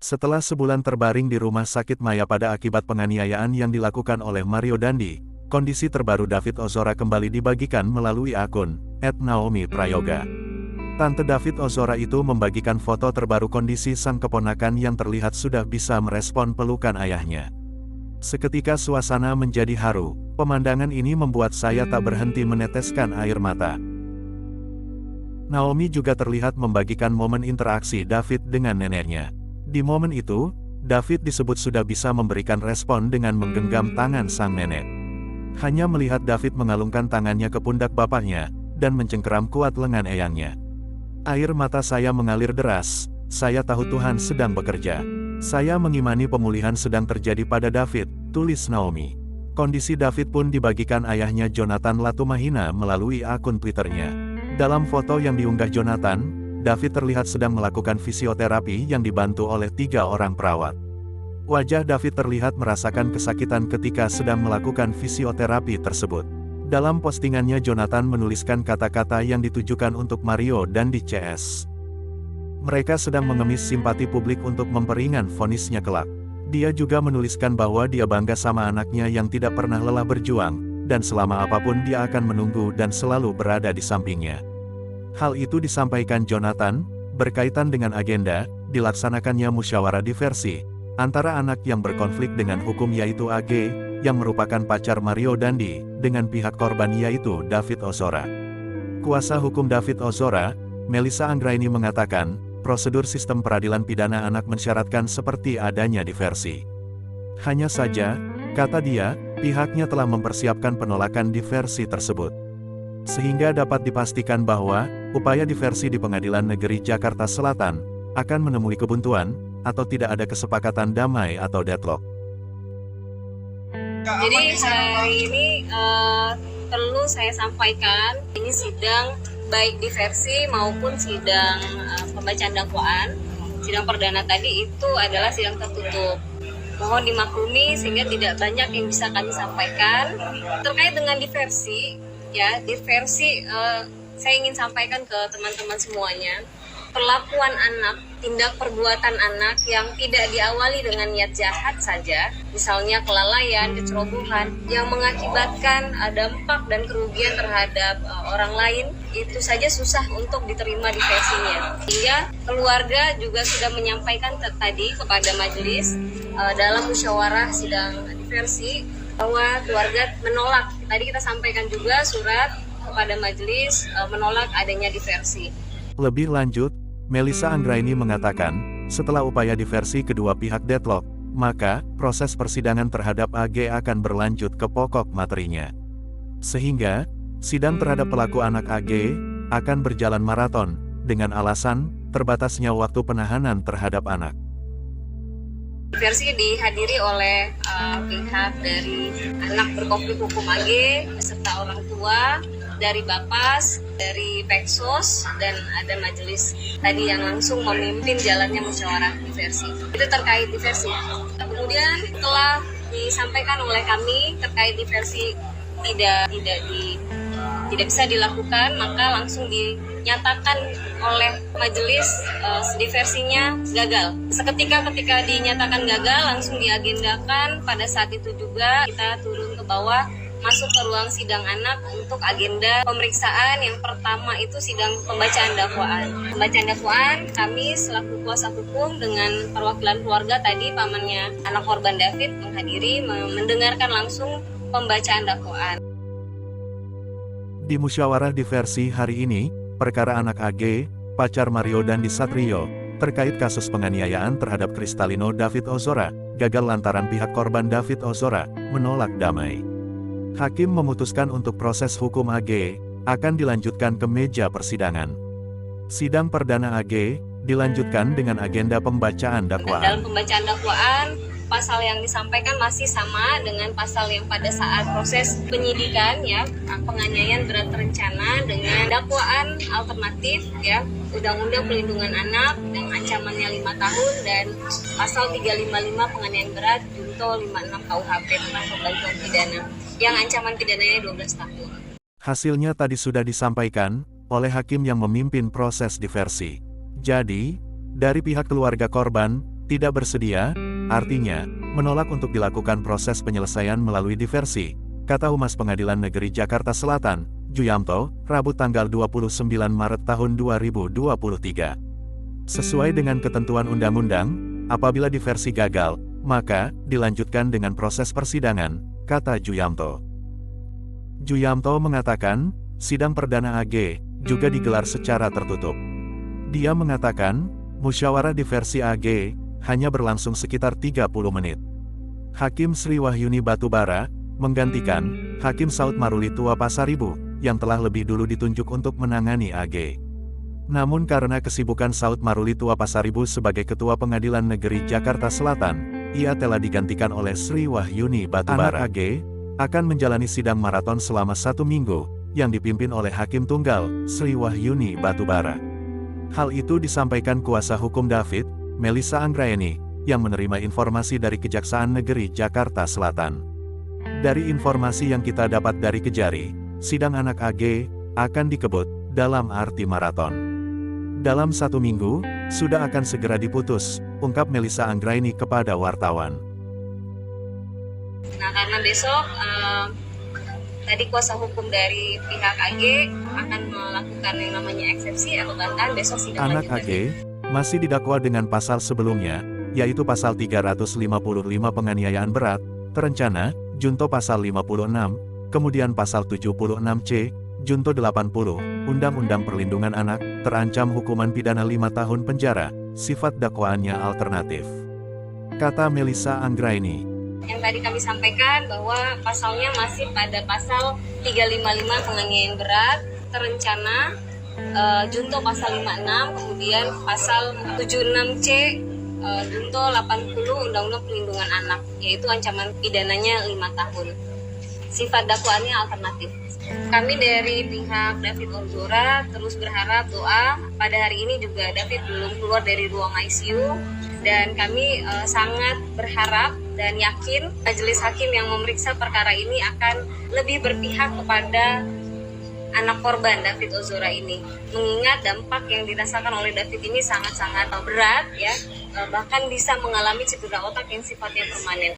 Setelah sebulan terbaring di rumah sakit mayat akibat penganiayaan yang dilakukan oleh Mario Dandi, kondisi terbaru David Ozora kembali dibagikan melalui akun @naomi_prayoga. Tante David Ozora itu membagikan foto terbaru kondisi sang keponakan yang terlihat sudah bisa merespon pelukan ayahnya. Seketika suasana menjadi haru, pemandangan ini membuat saya tak berhenti meneteskan air mata. Naomi juga terlihat membagikan momen interaksi David dengan neneknya. Di momen itu, David disebut sudah bisa memberikan respon dengan menggenggam tangan sang nenek. Hanya melihat David mengalungkan tangannya ke pundak bapaknya, dan mencengkeram kuat lengan eyangnya. Air mata saya mengalir deras, saya tahu Tuhan sedang bekerja. Saya mengimani pemulihan sedang terjadi pada David, tulis Naomi. Kondisi David pun dibagikan ayahnya Jonathan Latumahina melalui akun Twitternya. Dalam foto yang diunggah Jonathan, David terlihat sedang melakukan fisioterapi yang dibantu oleh 3 orang perawat. Wajah David terlihat merasakan kesakitan ketika sedang melakukan fisioterapi tersebut. Dalam postingannya Jonathan menuliskan kata-kata yang ditujukan untuk Mario dan di CS. Mereka sedang mengemis simpati publik untuk memperingan vonisnya kelak. Dia juga menuliskan bahwa dia bangga sama anaknya yang tidak pernah lelah berjuang, dan selama apapun dia akan menunggu dan selalu berada di sampingnya. Hal itu disampaikan Jonathan, berkaitan dengan agenda, dilaksanakannya musyawarah diversi, antara anak yang berkonflik dengan hukum yaitu AG, yang merupakan pacar Mario Dandi, dengan pihak korban yaitu David Ozora. Kuasa hukum David Ozora, Melissa Anggraini mengatakan, prosedur sistem peradilan pidana anak mensyaratkan seperti adanya diversi. Hanya saja, kata dia, pihaknya telah mempersiapkan penolakan diversi tersebut. Sehingga dapat dipastikan bahwa, upaya diversi di Pengadilan Negeri Jakarta Selatan, akan menemui kebuntuan, atau tidak ada kesepakatan damai atau deadlock. Jadi hari ini perlu saya sampaikan, ini sidang baik diversi maupun sidang pembacaan dakwaan. Sidang perdana tadi itu adalah sidang tertutup. Mohon dimaklumi sehingga tidak banyak yang bisa kami sampaikan. Terkait dengan diversi, ya diversi saya ingin sampaikan ke teman-teman semuanya. Perlakuan anak, tindak perbuatan anak yang tidak diawali dengan niat jahat saja, misalnya kelalaian, kecerobohan, yang mengakibatkan dampak dan kerugian terhadap orang lain, itu saja susah untuk diterima diversinya. Sehingga keluarga juga sudah menyampaikan tadi kepada majelis dalam musyawarah sidang diversi, bahwa keluarga menolak. Tadi kita sampaikan juga surat kepada majelis menolak adanya diversi. Lebih lanjut, Melissa Anggraini mengatakan, setelah upaya diversi kedua pihak deadlock, maka proses persidangan terhadap AG akan berlanjut ke pokok materinya. Sehingga, sidang terhadap pelaku anak AG akan berjalan maraton, dengan alasan terbatasnya waktu penahanan terhadap anak. Diversi dihadiri oleh pihak dari anak berkonflik hukum AG, beserta orang tua, dari Bapas, dari Peksos, dan ada majelis tadi yang langsung memimpin jalannya musyawarah diversi. Itu terkait diversi. Kemudian telah disampaikan oleh kami terkait diversi tidak bisa dilakukan, maka langsung dinyatakan oleh majelis diversinya gagal. Seketika ketika dinyatakan gagal, langsung diagendakan. Pada saat itu juga kita turun ke bawah, masuk ke ruang sidang anak untuk agenda pemeriksaan. Yang pertama itu sidang pembacaan dakwaan. Pembacaan dakwaan, kami selaku kuasa hukum dengan perwakilan keluarga tadi, pamannya anak korban David menghadiri, mendengarkan langsung pembacaan dakwaan. Di musyawarah diversi hari ini, perkara anak AG, pacar Mario Dandi Satrio, terkait kasus penganiayaan terhadap Kristalino David Ozora, gagal lantaran pihak korban David Ozora menolak damai. Hakim memutuskan untuk proses hukum AG akan dilanjutkan ke meja persidangan. Sidang perdana AG dilanjutkan dengan agenda pembacaan dakwaan. Dalam pembacaan dakwaan, pasal yang disampaikan masih sama dengan pasal yang pada saat proses penyidikan, ya, penganiayaan berat terencana, dengan dakwaan alternatif, ya, Undang-Undang Perlindungan Anak yang ancamannya 5 tahun, dan pasal 355 penganiayaan berat junto 56 KUHP tentang pembantuan pidana yang ancaman pidananya 12 tahun. Hasilnya tadi sudah disampaikan oleh hakim yang memimpin proses diversi. Jadi, dari pihak keluarga korban, Tidak bersedia, artinya, menolak untuk dilakukan proses penyelesaian melalui diversi, kata Humas Pengadilan Negeri Jakarta Selatan, Juyamto, Rabu tanggal 29 Maret tahun 2023. Sesuai dengan ketentuan undang-undang, apabila diversi gagal, maka dilanjutkan dengan proses persidangan, kata Juyamto. Juyamto mengatakan, sidang perdana AG juga digelar secara tertutup. Dia mengatakan, musyawarah diversi AG hanya berlangsung sekitar 30 menit. Hakim Sri Wahyuni Batubara menggantikan Hakim Saud Maruli Tua Pasaribu yang telah lebih dulu ditunjuk untuk menangani AG. Namun karena kesibukan Saud Maruli Tua Pasaribu sebagai Ketua Pengadilan Negeri Jakarta Selatan, ia telah digantikan oleh Sri Wahyuni Batubara. Anak AG akan menjalani sidang maraton selama 1 minggu, yang dipimpin oleh Hakim Tunggal, Sri Wahyuni Batubara. Hal itu disampaikan kuasa hukum David, Melissa Anggraeni, yang menerima informasi dari Kejaksaan Negeri Jakarta Selatan. Dari informasi yang kita dapat dari Kejari, sidang anak AG akan dikebut dalam arti maraton. Dalam 1 minggu, sudah akan segera diputus, ungkap Melissa Anggraeni kepada wartawan. Nah, karena besok tadi kuasa hukum dari pihak AG akan melakukan yang namanya eksepsi atau bantahan, besok sidang Anak lanjutan. AG masih didakwa dengan pasal sebelumnya, yaitu pasal 355 penganiayaan berat, terencana, junto pasal 56, kemudian pasal 76C, junto 80, Undang-Undang Perlindungan Anak, terancam hukuman pidana 5 tahun penjara, sifat dakwaannya alternatif. Kata Melissa Anggraeni. Yang tadi kami sampaikan bahwa pasalnya masih pada pasal 355 penganiayaan berat, terencana, junto pasal 56, kemudian pasal 76C, junto 80 Undang-Undang Perlindungan Anak, yaitu ancaman pidananya 5 tahun. Sifat dakwaannya alternatif. Kami dari pihak David Ozora terus berharap doa. Pada hari ini juga David belum keluar dari ruang ICU, dan kami sangat berharap dan yakin majelis hakim yang memeriksa perkara ini akan lebih berpihak kepada anak korban David Ozora ini, mengingat dampak yang dirasakan oleh David ini sangat-sangat berat ya, bahkan bisa mengalami cedera otak yang sifatnya permanen.